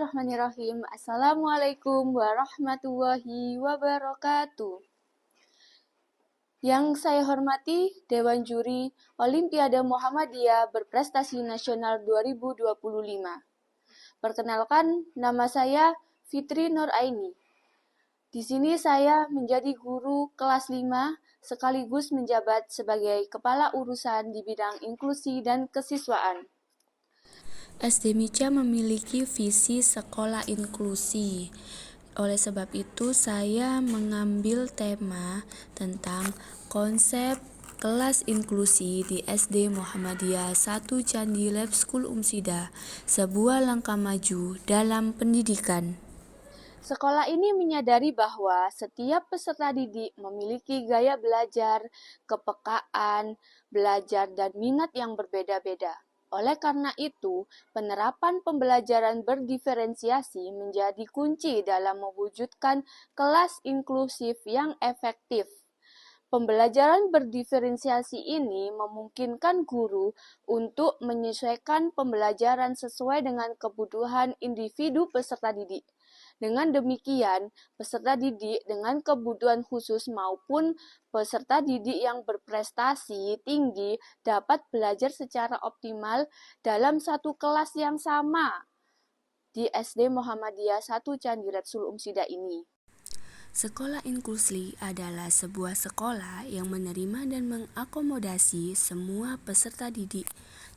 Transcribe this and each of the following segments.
Bismillahirrahmanirrahim. Assalamualaikum warahmatullahi wabarakatuh. Yang saya hormati Dewan Juri Olimpiade Muhammadiyah Berprestasi Nasional 2025. Perkenalkan, nama saya Fitri Nur Aini. Di sini saya menjadi guru kelas 5 sekaligus menjabat sebagai kepala urusan di bidang inklusi dan kesiswaan. SD Mica memiliki visi sekolah inklusi. Oleh sebab itu, saya mengambil tema tentang konsep kelas inklusi di SD Muhammadiyah 1 Candi Lab School Umsida, sebuah langkah maju dalam pendidikan. Sekolah ini menyadari bahwa setiap peserta didik memiliki gaya belajar, kepekaan, belajar, dan minat yang berbeda-beda. Oleh karena itu, penerapan pembelajaran berdiferensiasi menjadi kunci dalam mewujudkan kelas inklusif yang efektif. Pembelajaran berdiferensiasi ini memungkinkan guru untuk menyesuaikan pembelajaran sesuai dengan kebutuhan individu peserta didik. Dengan demikian, peserta didik dengan kebutuhan khusus maupun peserta didik yang berprestasi tinggi dapat belajar secara optimal dalam satu kelas yang sama di SD Muhammadiyah 1 Candi Repsul Umsida ini. Sekolah inklusi adalah sebuah sekolah yang menerima dan mengakomodasi semua peserta didik,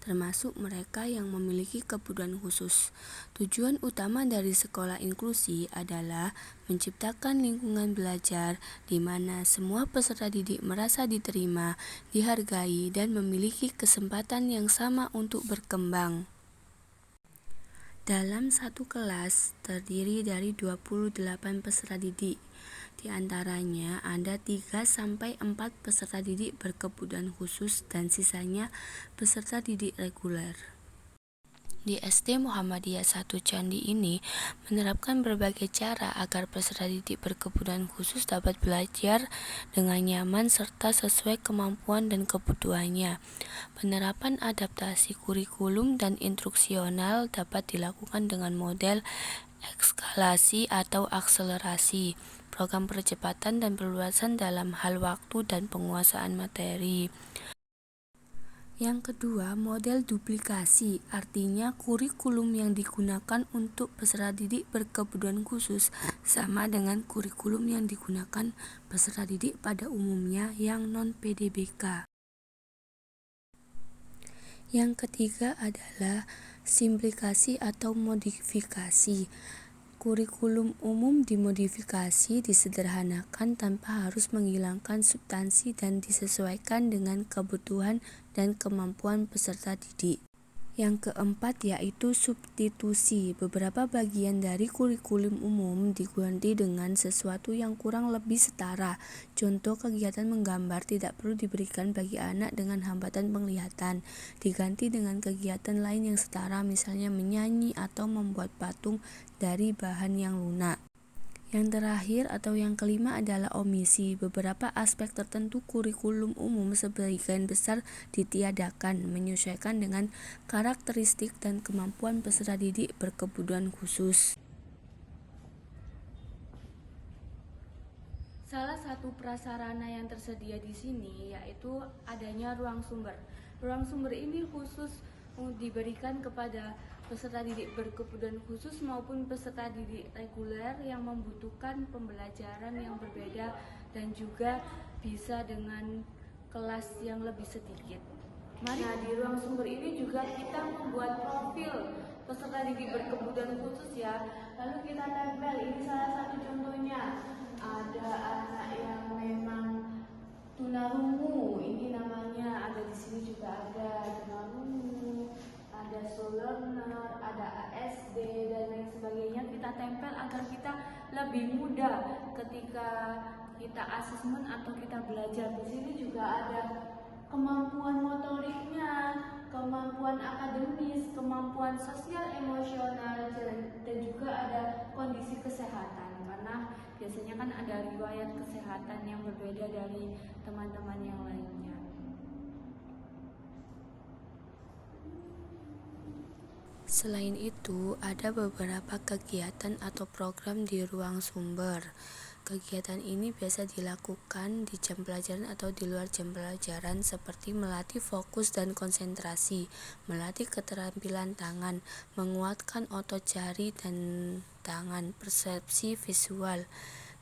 termasuk mereka yang memiliki kebutuhan khusus. Tujuan utama dari sekolah inklusi adalah menciptakan lingkungan belajar di mana semua peserta didik merasa diterima, dihargai, dan memiliki kesempatan yang sama untuk berkembang. Dalam satu kelas terdiri dari 28 peserta didik. Di antaranya ada 3-4 peserta didik berkebutuhan khusus dan sisanya peserta didik reguler. Di SD Muhammadiyah 1 Candi ini menerapkan berbagai cara agar peserta didik berkebutuhan khusus dapat belajar dengan nyaman serta sesuai kemampuan dan kebutuhannya. Penerapan adaptasi kurikulum dan instruksional dapat dilakukan dengan model eskalasi atau akselerasi, program percepatan dan perluasan dalam hal waktu dan penguasaan materi. Yang kedua, model duplikasi, artinya kurikulum yang digunakan untuk peserta didik berkebutuhan khusus sama dengan kurikulum yang digunakan peserta didik pada umumnya yang non-PDBK. Yang ketiga adalah simplifikasi atau modifikasi. Kurikulum umum dimodifikasi, disederhanakan tanpa harus menghilangkan substansi dan disesuaikan dengan kebutuhan dan kemampuan peserta didik. Yang keempat yaitu substitusi. Beberapa bagian dari kurikulum umum diganti dengan sesuatu yang kurang lebih setara. Contoh, kegiatan menggambar tidak perlu diberikan bagi anak dengan hambatan penglihatan. Diganti dengan kegiatan lain yang setara, misalnya menyanyi atau membuat patung dari bahan yang lunak. Yang terakhir atau yang kelima adalah omisi. Beberapa aspek tertentu kurikulum umum sebagian besar ditiadakan, menyesuaikan dengan karakteristik dan kemampuan peserta didik berkebutuhan khusus. Salah satu prasarana yang tersedia di sini yaitu adanya ruang sumber. Ruang sumber ini khusus diberikan kepada peserta didik berkebutuhan khusus maupun peserta didik reguler yang membutuhkan pembelajaran yang berbeda dan juga bisa dengan kelas yang lebih sedikit. Nah, di ruang sumber ini juga kita membuat profil peserta didik berkebutuhan khusus ya. Lalu kita tempel, ini salah satu contohnya. Ada anak yang memang tunarungu, ini namanya, ada di sini juga ada tunarungu, ada slow learner, ada ASD dan lain sebagainya. Kita tempel agar kita lebih mudah ketika kita asesmen atau kita belajar. Di sini juga ada kemampuan motoriknya, kemampuan akademis, kemampuan sosial emosional, dan juga ada kondisi kesehatan. Karena biasanya kan ada riwayat kesehatan yang berbeda dari teman-teman yang lainnya. Selain itu, ada beberapa kegiatan atau program di ruang sumber. Kegiatan ini biasa dilakukan di jam pelajaran atau di luar jam pelajaran seperti melatih fokus dan konsentrasi, melatih keterampilan tangan, menguatkan otot jari dan tangan, persepsi visual,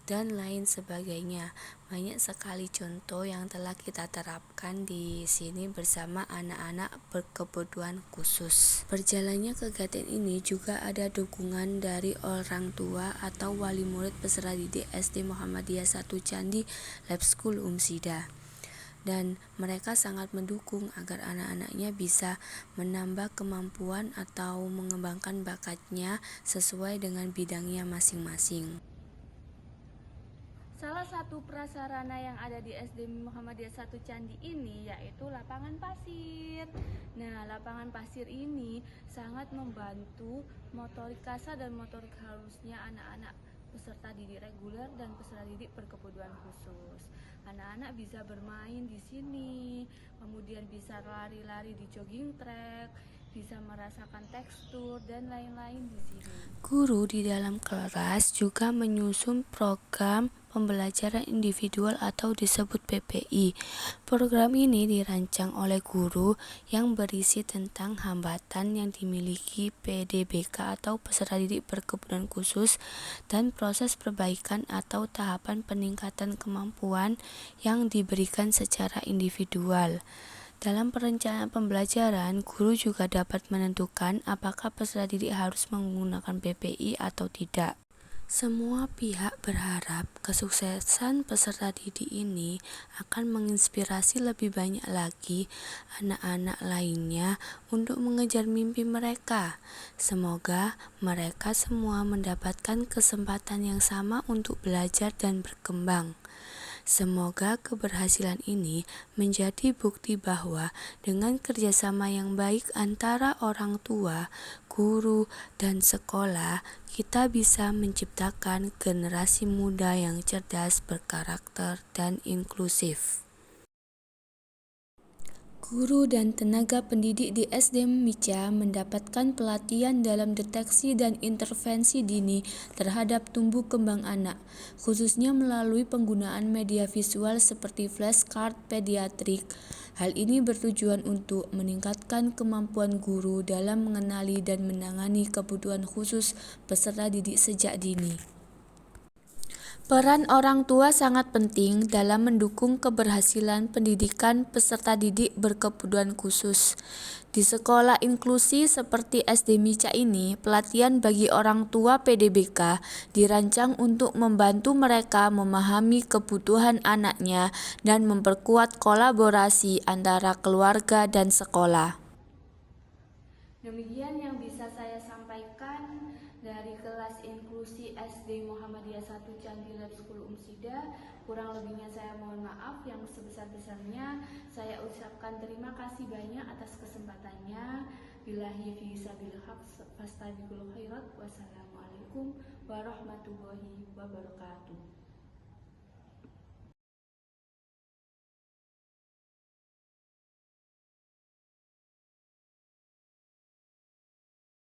dan lain sebagainya. Banyak sekali contoh yang telah kita terapkan di sini bersama anak-anak berkebutuhan khusus. Berjalannya kegiatan ini juga ada dukungan dari orang tua atau wali murid peserta didik SD Muhammadiyah 1 Candi Lab School Umsida. Dan mereka sangat mendukung agar anak-anaknya bisa menambah kemampuan atau mengembangkan bakatnya sesuai dengan bidangnya masing-masing. Salah satu prasarana yang ada di SD Muhammadiyah 1 Candi ini yaitu lapangan pasir. Nah, lapangan pasir ini sangat membantu motorik kasar dan motorik halusnya anak-anak peserta didik reguler dan peserta didik berkebutuhan khusus. Anak-anak bisa bermain di sini, kemudian bisa lari-lari di jogging track, bisa merasakan tekstur dan lain-lain di sini. Guru di dalam kelas juga menyusun program pembelajaran individual atau disebut PPI. Program ini dirancang oleh guru yang berisi tentang hambatan yang dimiliki PDBK atau peserta didik berkebutuhan khusus dan proses perbaikan atau tahapan peningkatan kemampuan yang diberikan secara individual. Dalam perencanaan pembelajaran, guru juga dapat menentukan apakah peserta didik harus menggunakan PPI atau tidak. Semua pihak berharap kesuksesan peserta didik ini akan menginspirasi lebih banyak lagi anak-anak lainnya untuk mengejar mimpi mereka. Semoga mereka semua mendapatkan kesempatan yang sama untuk belajar dan berkembang. Semoga keberhasilan ini menjadi bukti bahwa dengan kerjasama yang baik antara orang tua, guru, dan sekolah, kita bisa menciptakan generasi muda yang cerdas, berkarakter, dan inklusif. Guru dan tenaga pendidik di SD Mica mendapatkan pelatihan dalam deteksi dan intervensi dini terhadap tumbuh kembang anak, khususnya melalui penggunaan media visual seperti flashcard pediatrik. Hal ini bertujuan untuk meningkatkan kemampuan guru dalam mengenali dan menangani kebutuhan khusus peserta didik sejak dini. Peran orang tua sangat penting dalam mendukung keberhasilan pendidikan peserta didik berkebutuhan khusus. Di sekolah inklusi seperti SD Mica ini, pelatihan bagi orang tua PDBK dirancang untuk membantu mereka memahami kebutuhan anaknya dan memperkuat kolaborasi antara keluarga dan sekolah. Demikian yang bisa saya sampaikan dari kelas inklusi SD Muhammadiyah 1 Candi Lab School Umsida. Kurang lebihnya saya mohon maaf, yang sebesar-besarnya saya ucapkan terima kasih banyak atas kesempatannya. Billahi fi sabil haq fastabiqul khairat. Wassalamualaikum warahmatullahi wabarakatuh.